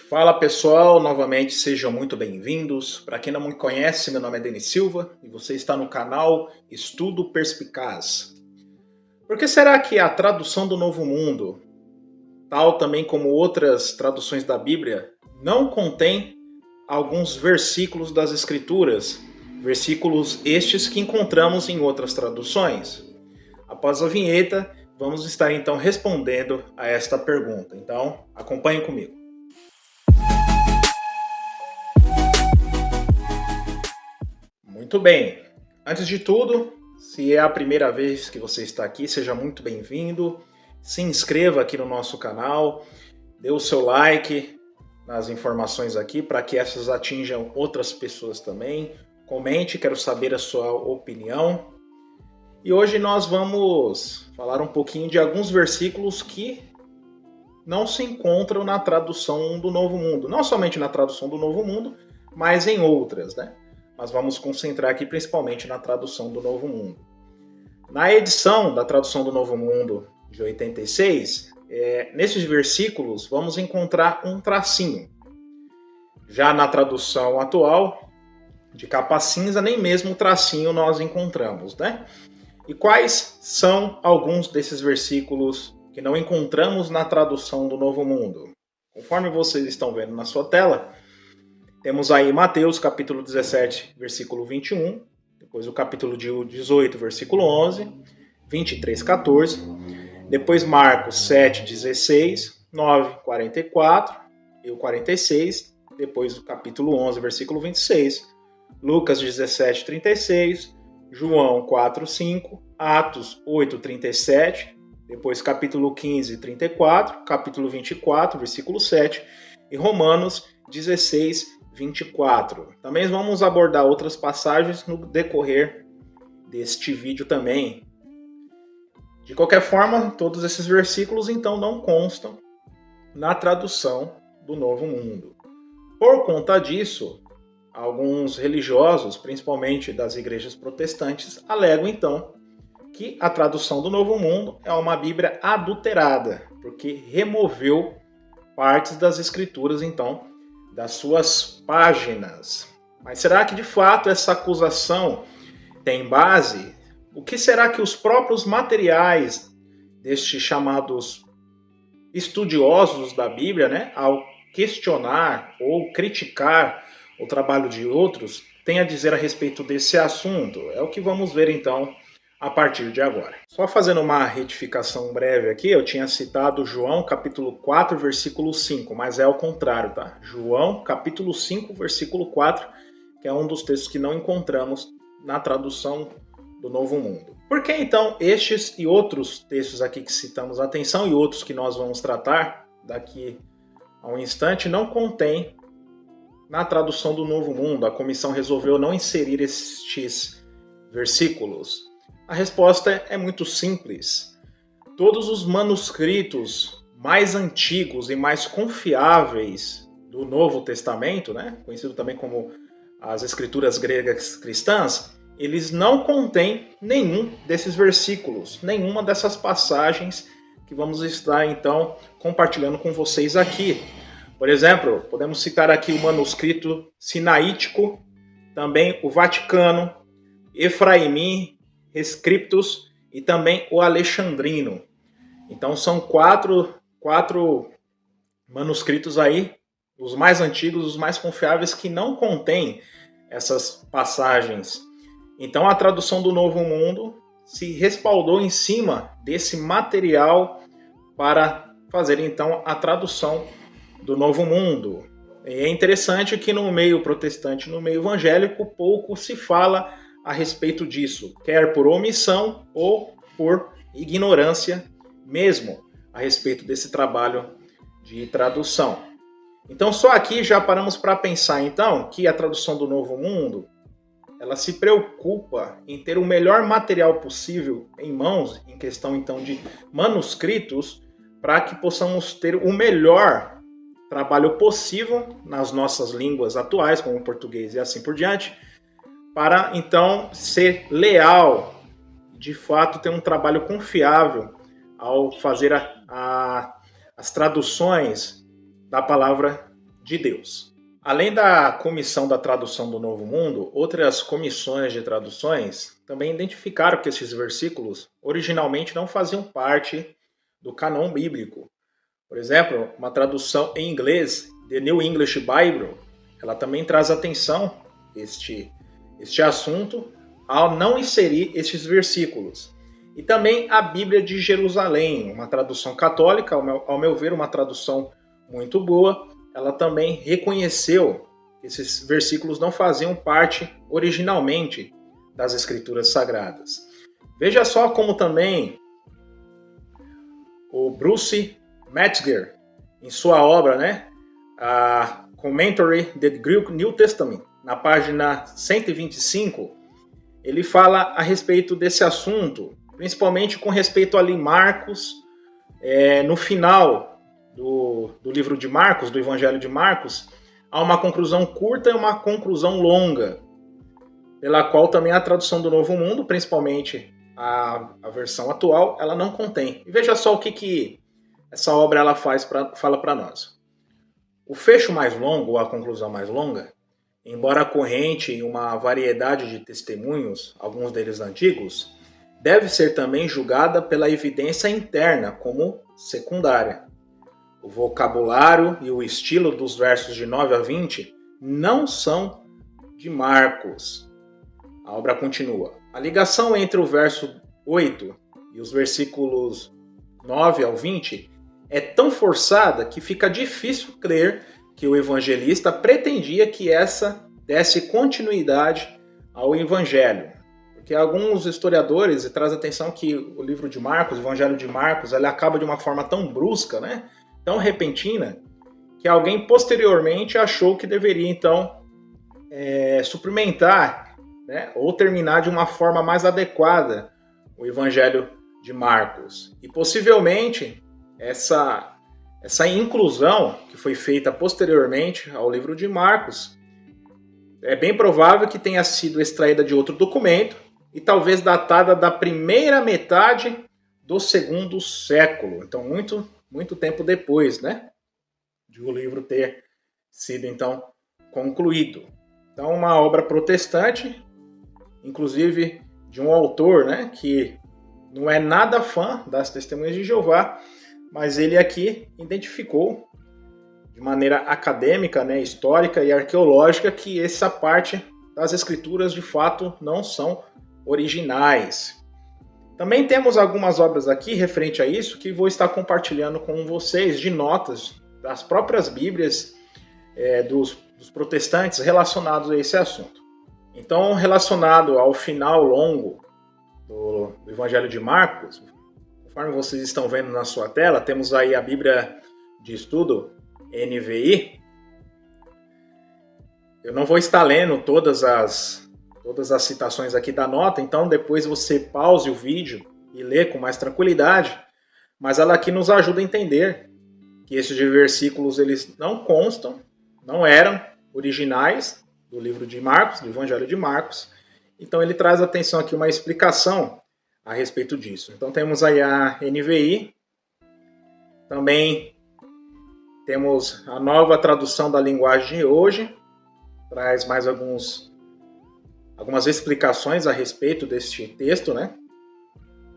Fala pessoal, novamente sejam muito bem-vindos. Para quem não me conhece, meu nome é Denis Silva e você está no canal Estudo Perspicaz. Por que será que a tradução do Novo Mundo, tal também como outras traduções da Bíblia, não contém alguns versículos das Escrituras, versículos estes que encontramos em outras traduções? Após a vinheta, vamos estar então respondendo a esta pergunta. Então, acompanhem comigo. Muito bem. Antes de tudo, se é a primeira vez que você está aqui, seja muito bem-vindo. Se inscreva aqui no nosso canal, dê o seu like nas informações aqui para que essas atinjam outras pessoas também. Comente, quero saber a sua opinião. E hoje nós vamos falar um pouquinho de alguns versículos que não se encontram na tradução do Novo Mundo. Não somente na tradução do Novo Mundo, mas em outras, né? Mas vamos concentrar aqui principalmente na tradução do Novo Mundo. Na edição da tradução do Novo Mundo de 86, nesses versículos vamos encontrar um tracinho. Já na tradução atual, de capa cinza, nem mesmo o tracinho nós encontramos, né? E quais são alguns desses versículos que não encontramos na tradução do Novo Mundo? Conforme vocês estão vendo na sua tela, temos aí Mateus, capítulo 17, versículo 21, depois o capítulo 18, versículo 11, 23, 14, depois Marcos 7, 16, 9, 44 e o 46, depois o capítulo 11, versículo 26, Lucas 17, 36, João 4, 5, Atos 8, 37, depois capítulo 15, 34, capítulo 24, versículo 7 e Romanos 16, 24. Também vamos abordar outras passagens no decorrer deste vídeo também. De qualquer forma, todos esses versículos então não constam na tradução do Novo Mundo. Por conta disso, alguns religiosos, principalmente das igrejas protestantes, alegam então que a tradução do Novo Mundo é uma Bíblia adulterada, porque removeu partes das escrituras então das suas páginas. Mas será que de fato essa acusação tem base? O que será que os próprios materiais destes chamados estudiosos da Bíblia, né, ao questionar ou criticar o trabalho de outros, têm a dizer a respeito desse assunto? É o que vamos ver então a partir de agora. Só fazendo uma retificação breve aqui, eu tinha citado João capítulo 4, versículo 5, mas é ao contrário, tá? João capítulo 5, versículo 4, que é um dos textos que não encontramos na tradução do Novo Mundo. Por que então estes e outros textos aqui que citamos a atenção e outros que nós vamos tratar daqui a um instante não contém na tradução do Novo Mundo? A comissão resolveu não inserir estes versículos. A resposta é muito simples. Todos os manuscritos mais antigos e mais confiáveis do Novo Testamento, né, conhecido também como as escrituras gregas cristãs, eles não contêm nenhum desses versículos, nenhuma dessas passagens que vamos estar então compartilhando com vocês aqui. Por exemplo, podemos citar aqui o manuscrito sinaítico, também o Vaticano, Efraimi, Rescriptus e também o Alexandrino. Então são quatro manuscritos aí, os mais antigos, os mais confiáveis, que não contêm essas passagens. Então a tradução do Novo Mundo se respaldou em cima desse material para fazer então a tradução do Novo Mundo. E é interessante que no meio protestante, no meio evangélico, pouco se fala a respeito disso, quer por omissão ou por ignorância mesmo a respeito desse trabalho de tradução. Então só aqui já paramos para pensar então que a tradução do Novo Mundo, ela se preocupa em ter o melhor material possível em mãos, em questão então de manuscritos, para que possamos ter o melhor trabalho possível nas nossas línguas atuais, como o português e assim por diante, para então ser leal, de fato ter um trabalho confiável ao fazer as traduções da palavra de Deus. Além da comissão da tradução do Novo Mundo, outras comissões de traduções também identificaram que esses versículos originalmente não faziam parte do cânon bíblico. Por exemplo, uma tradução em inglês, The New English Bible, ela também traz atenção este assunto ao não inserir estes versículos. E também a Bíblia de Jerusalém, uma tradução católica, ao meu ver, uma tradução muito boa, ela também reconheceu que esses versículos não faziam parte originalmente das Escrituras Sagradas. Veja só como também o Bruce Metzger, em sua obra, a Commentary the Greek New Testament, na página 125, ele fala a respeito desse assunto, principalmente com respeito ali Marcos, no final do livro de Marcos, do Evangelho de Marcos, há uma conclusão curta e uma conclusão longa, pela qual também a tradução do Novo Mundo, principalmente a versão atual, ela não contém. E veja só o que essa obra ela fala para nós. O fecho mais longo, ou a conclusão mais longa, embora corrente em uma variedade de testemunhos, alguns deles antigos, deve ser também julgada pela evidência interna como secundária. O vocabulário e o estilo dos versos de 9 a 20 não são de Marcos. A obra continua. A ligação entre o verso 8 e os versículos 9 ao 20 é tão forçada que fica difícil crer que o evangelista pretendia que essa desse continuidade ao evangelho. Porque alguns historiadores trazem atenção que o livro de Marcos, o evangelho de Marcos, ele acaba de uma forma tão brusca, tão repentina, que alguém posteriormente achou que deveria então suplementar, ou terminar de uma forma mais adequada o evangelho de Marcos. E possivelmente essa inclusão que foi feita posteriormente ao livro de Marcos é bem provável que tenha sido extraída de outro documento e talvez datada da primeira metade do segundo século. Então, muito tempo depois, de o livro ter sido, então, concluído. Então, uma obra protestante, inclusive de um autor, que não é nada fã das Testemunhas de Jeová, mas ele aqui identificou de maneira acadêmica, histórica e arqueológica que essa parte das escrituras de fato não são originais. Também temos algumas obras aqui referente a isso que vou estar compartilhando com vocês de notas das próprias Bíblias dos protestantes relacionados a esse assunto. Então, relacionado ao final longo do Evangelho de Marcos, conforme vocês estão vendo na sua tela, temos aí a Bíblia de Estudo, NVI. Eu não vou estar lendo todas as citações aqui da nota, então depois você pause o vídeo e lê com mais tranquilidade, mas ela aqui nos ajuda a entender que esses versículos eles não constam, não eram originais do livro de Marcos, do Evangelho de Marcos. Então ele traz atenção aqui uma explicação a respeito disso. Então temos aí a NVI, também temos a nova tradução da linguagem de hoje, traz mais algumas explicações a respeito deste texto,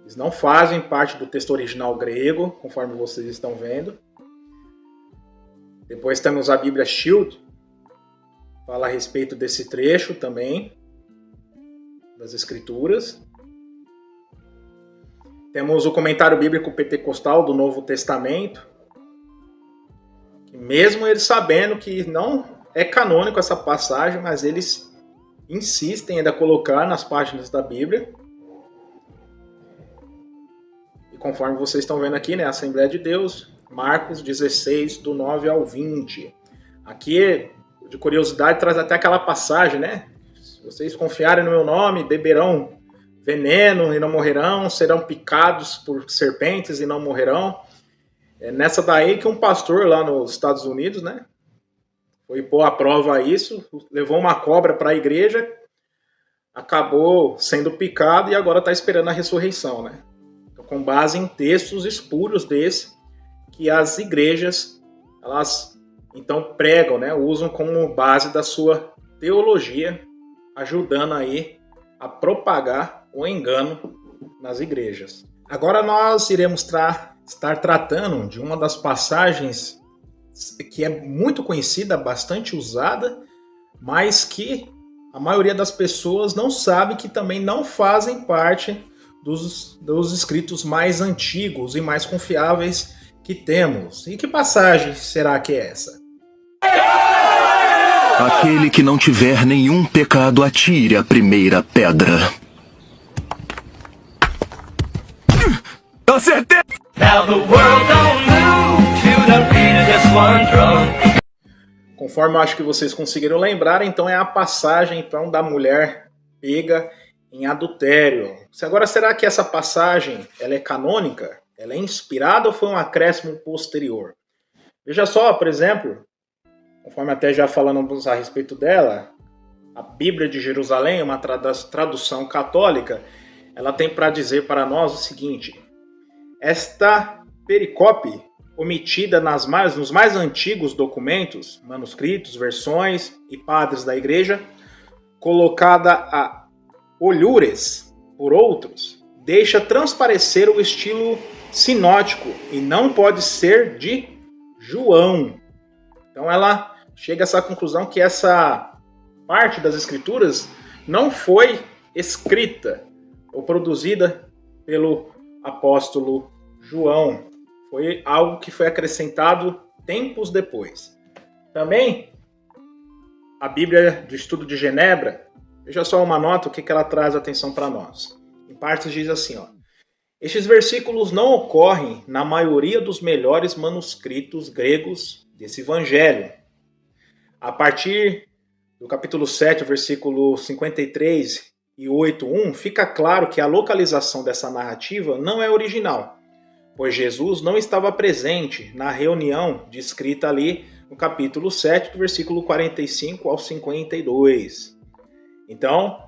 Eles não fazem parte do texto original grego, conforme vocês estão vendo. Depois temos a Bíblia Shield, fala a respeito desse trecho também, das Escrituras. Temos o comentário bíblico pentecostal do Novo Testamento, que mesmo eles sabendo que não é canônico essa passagem, mas eles insistem ainda a colocar nas páginas da Bíblia. E conforme vocês estão vendo aqui, a Assembleia de Deus, Marcos 16, do 9 ao 20. Aqui, de curiosidade, traz até aquela passagem, Se vocês confiarem no meu nome, beberão veneno e não morrerão, serão picados por serpentes e não morrerão. É nessa daí que um pastor lá nos Estados Unidos, foi pôr à prova isso, levou uma cobra para a igreja, acabou sendo picado e agora está esperando a ressurreição, Então, com base em textos espúrios desse, que as igrejas, elas então pregam, né, usam como base da sua teologia, ajudando aí a propagar o engano nas igrejas. Agora nós iremos estar tratando de uma das passagens que é muito conhecida, bastante usada, mas que a maioria das pessoas não sabe que também não fazem parte dos escritos mais antigos e mais confiáveis que temos. E que passagem será que é essa? Aquele que não tiver nenhum pecado, atire a primeira pedra. Acertei! Now the world don't move to the beat of this one drum. Conforme eu acho que vocês conseguiram lembrar, então é a passagem então, da mulher pega em adultério. Agora, será que essa passagem ela é canônica? Ela é inspirada ou foi um acréscimo posterior? Veja só, por exemplo, conforme até já falamos a respeito dela, a Bíblia de Jerusalém, uma tradução católica, ela tem para dizer para nós o seguinte: esta pericope, omitida nos mais antigos documentos, manuscritos, versões e padres da igreja, colocada a olhures por outros, deixa transparecer o estilo sinótico e não pode ser de João. Então ela chega a essa conclusão que essa parte das escrituras não foi escrita ou produzida pelo apóstolo João. Foi algo que foi acrescentado tempos depois. Também, a Bíblia de Estudo de Genebra, veja só uma nota, o que ela traz atenção para nós. Em partes diz assim, ó: estes versículos não ocorrem na maioria dos melhores manuscritos gregos desse evangelho. A partir do capítulo 7, versículo 53 e 8.1, fica claro que a localização dessa narrativa não é original, pois Jesus não estava presente na reunião descrita ali no capítulo 7, do versículo 45 ao 52. Então,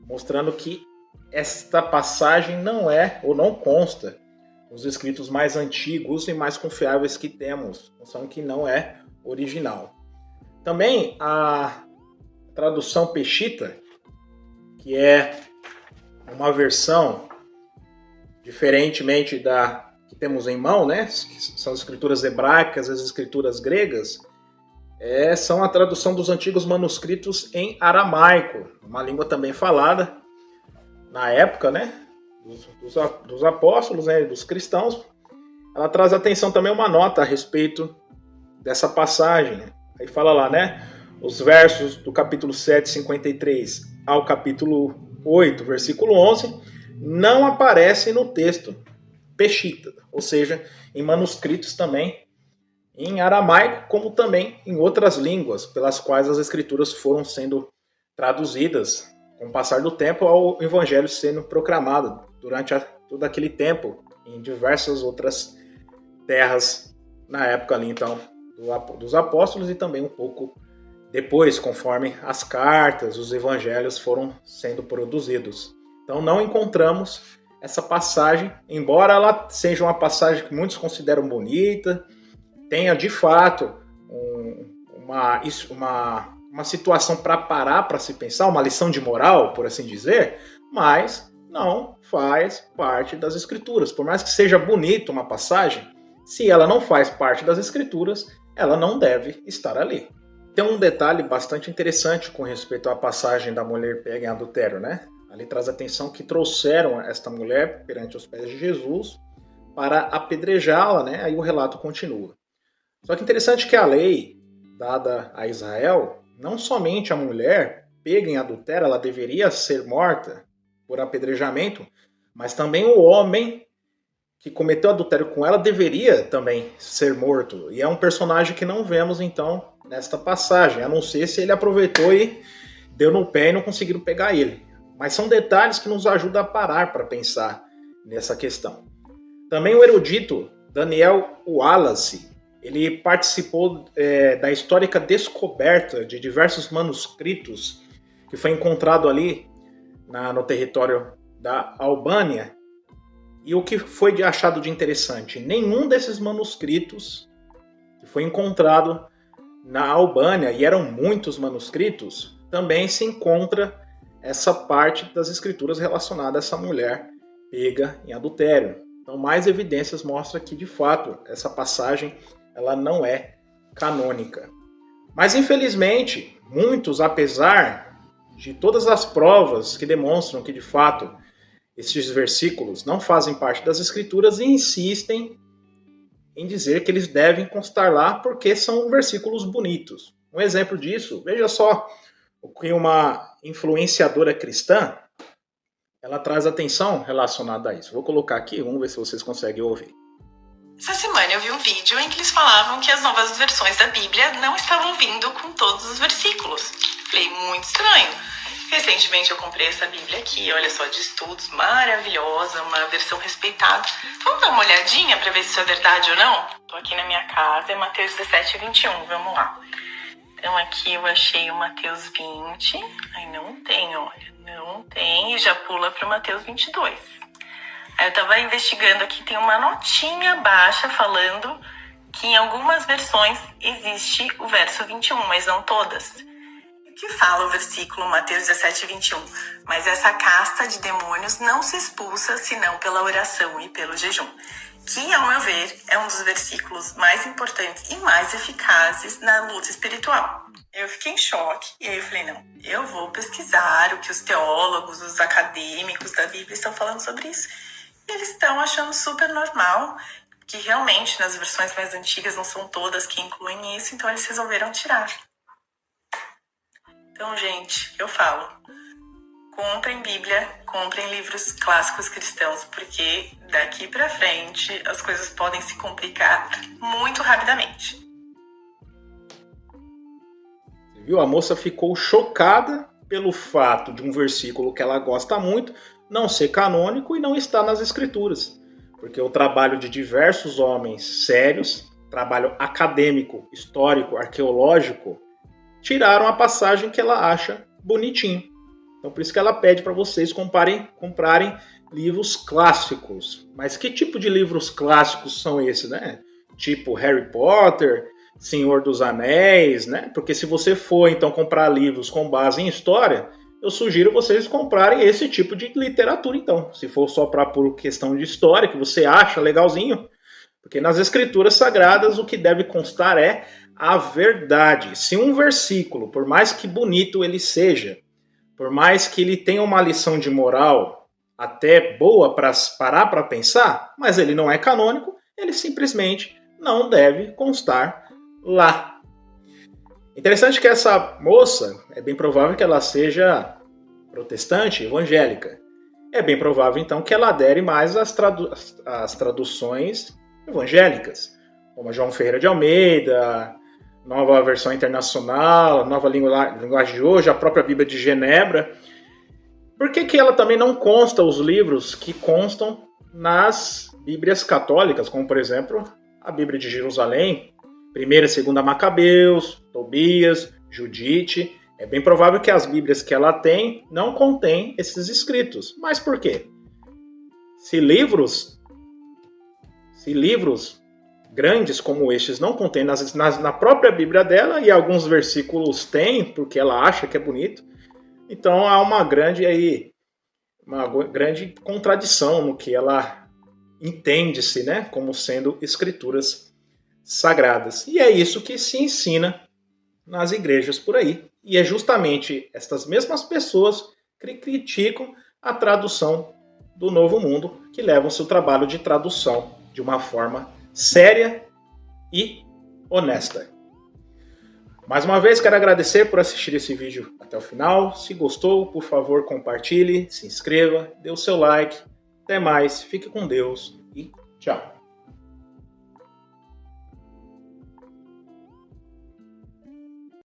mostrando que esta passagem não é ou não consta nos escritos mais antigos e mais confiáveis que temos, mostrando que não é original. Também a tradução Peshitta, que é uma versão diferentemente da que temos em mão, né? Que são as escrituras hebraicas, as escrituras gregas, são a tradução dos antigos manuscritos em aramaico, uma língua também falada na época, né? Dos apóstolos, né? Dos cristãos. Ela traz atenção também uma nota a respeito dessa passagem. Aí fala lá, né? Os versos do capítulo 7, 53 ao capítulo 8, versículo 11, não aparecem no texto Peshitta, ou seja, em manuscritos também em aramaico, como também em outras línguas pelas quais as escrituras foram sendo traduzidas com o passar do tempo ao evangelho sendo proclamado durante todo aquele tempo em diversas outras terras na época ali, então, dos apóstolos e também um pouco depois, conforme as cartas, os evangelhos foram sendo produzidos. Então não encontramos essa passagem, embora ela seja uma passagem que muitos consideram bonita, tenha de fato uma situação para parar, para se pensar, uma lição de moral, por assim dizer, mas não faz parte das escrituras. Por mais que seja bonita uma passagem, se ela não faz parte das escrituras, ela não deve estar ali. Tem um detalhe bastante interessante com respeito à passagem da mulher pega em adultério, né? Ali traz atenção que trouxeram esta mulher perante os pés de Jesus para apedrejá-la, né? Aí o relato continua. Só que interessante que a lei dada a Israel, não somente a mulher pega em adultério, ela deveria ser morta por apedrejamento, mas também o homem que cometeu adultério com ela deveria também ser morto. E é um personagem que não vemos, então, nesta passagem, a não ser se ele aproveitou e deu no pé e não conseguiram pegar ele. Mas são detalhes que nos ajudam a parar para pensar nessa questão. Também o erudito Daniel Wallace, ele participou da histórica descoberta de diversos manuscritos que foi encontrado ali no território da Albânia. E o que foi achado de interessante? Nenhum desses manuscritos que foi encontrado na Albânia, e eram muitos manuscritos, também se encontra essa parte das escrituras relacionada a essa mulher pega em adultério. Então, mais evidências mostram que, de fato, essa passagem ela não é canônica. Mas, infelizmente, muitos, apesar de todas as provas que demonstram que, de fato, esses versículos não fazem parte das escrituras, insistem em dizer que eles devem constar lá porque são versículos bonitos. Um exemplo disso, veja só o que uma influenciadora cristã ela traz atenção relacionada a isso. Vou colocar aqui, vamos ver se vocês conseguem ouvir. Essa semana eu vi um vídeo em que eles falavam que as novas versões da Bíblia não estavam vindo com todos os versículos. Falei, muito estranho. Recentemente eu comprei essa Bíblia aqui, olha só, de estudos, maravilhosa, uma versão respeitada. Vamos dar uma olhadinha para ver se isso é verdade ou não? Tô aqui na minha casa, é Mateus 17, 21, vamos lá. Então aqui eu achei o Mateus 20, aí não tem, olha, não tem, e já pula para o Mateus 22. Aí eu tava investigando aqui, tem uma notinha baixa falando que em algumas versões existe o verso 21, mas não todas. O que fala o versículo Mateus 17, 21? Mas essa casta de demônios não se expulsa senão pela oração e pelo jejum. Que, ao meu ver, é um dos versículos mais importantes e mais eficazes na luta espiritual. Eu fiquei em choque e aí eu falei, não, eu vou pesquisar o que os teólogos, os acadêmicos da Bíblia estão falando sobre isso. E eles estão achando super normal, que realmente nas versões mais antigas não são todas que incluem isso, então eles resolveram tirar. Então, gente, eu falo, comprem Bíblia, comprem livros clássicos cristãos, porque daqui pra frente as coisas podem se complicar muito rapidamente. Você viu? A moça ficou chocada pelo fato de um versículo que ela gosta muito não ser canônico e não estar nas escrituras. Porque o trabalho de diversos homens sérios, trabalho acadêmico, histórico, arqueológico, tiraram a passagem que ela acha bonitinho. Então por isso que ela pede para vocês comprarem livros clássicos. Mas que tipo de livros clássicos são esses, né? Tipo Harry Potter, Senhor dos Anéis, né? Porque se você for então comprar livros com base em história, eu sugiro vocês comprarem esse tipo de literatura então. Se for só por questão de história, que você acha legalzinho. Porque nas escrituras sagradas o que deve constar é a verdade. Se um versículo, por mais que bonito ele seja, por mais que ele tenha uma lição de moral até boa para parar para pensar, mas ele não é canônico, ele simplesmente não deve constar lá. Interessante que essa moça, é bem provável que ela seja protestante, evangélica. É bem provável, então, que ela adere mais às traduções evangélicas, como a João Ferreira de Almeida, Nova Versão Internacional, Nova Linguagem de Hoje, a própria Bíblia de Genebra. Por que ela também não consta os livros que constam nas Bíblias católicas, como, por exemplo, a Bíblia de Jerusalém, 1ª e 2ª Macabeus, Tobias, Judite? É bem provável que as Bíblias que ela tem não contêm esses escritos. Mas por quê? Se livros grandes como estes não contêm na própria Bíblia dela, e alguns versículos tem, porque ela acha que é bonito, então há uma grande contradição no que ela entende-se, né, como sendo escrituras sagradas. E é isso que se ensina nas igrejas por aí. E é justamente estas mesmas pessoas que criticam a tradução do Novo Mundo, que levam seu trabalho de tradução de uma forma séria e honesta. Mais uma vez, quero agradecer por assistir esse vídeo até o final. Se gostou, por favor, compartilhe, se inscreva, dê o seu like. Até mais, fique com Deus e tchau.